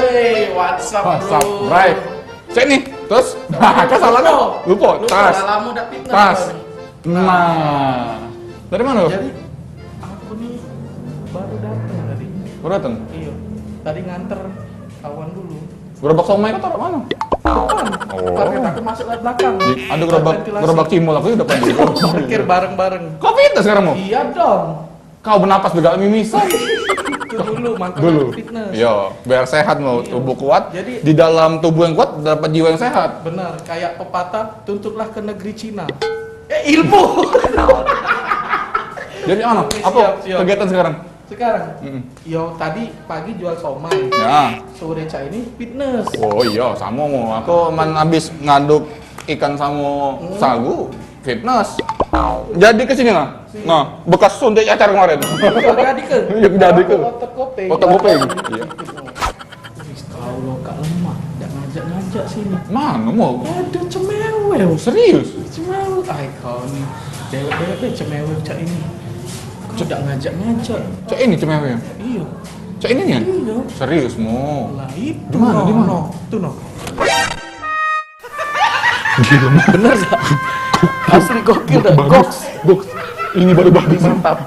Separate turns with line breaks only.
Woi, WhatsApp bro.
right. Cek nih, terus, kan salah kan? Lupa, tas.
Salamu udah fitness.
Tas.
kau nih.
Nah, dari mana lo?
Jadi aku nih baru datang tadi.
Baru dateng?
Iya. Tadi nganter kawan dulu.
Gerobak somai kan taruh mana?
Depan.
Oh.
Parkir aku masuk ke belakang.
Ada gerobak cimol aku udah depan.
Parkir bareng-bareng.
Kau fitness sekarang mau?
Iya dong.
Kau bernapas juga mimisan.
Itu dulu makanya
Dulu.
aku fitness.
Iya, biar sehat mau
Iya.
tubuh kuat.
Jadi-
di dalam tubuh yang kuat dapat jiwa yang sehat.
Benar, kayak pepatah tuntutlah ke negeri Cina. Ilmu.
Jadi mana?
Oke,
Apa
siap.
kegiatan sekarang?
Sekarang,
Mm-mm.
yo tadi pagi jual somai,
Ya.
sore cah ini fitness.
Oh iya, sama mau. Aku habis ngaduk ikan sama sagu, fitness. Jadi ke sini lah. Nah, bekas suntik acar kemarin.
Jadi ke?
Iya, jadi ke.
Otak kopeng.
Otak kopeng. Iya.
Tahu lo kak lemah, tidak ngajak-ngajak sini.
Mana mau?
Ada cemewew,
Serius?
cemewew. Ay kau nih, dewek cemewew cak ini. Kau tidak ngajak-ngajak.
Cek ini cemewe.
Iya,
Cek ini nih?
iya.
Serius mau?
Lah itu.
Di mana, di mana?
No. Tuh no. Bener gak? Asli gokil dah, goks.
Box. Ini baru bagus.
Mantap.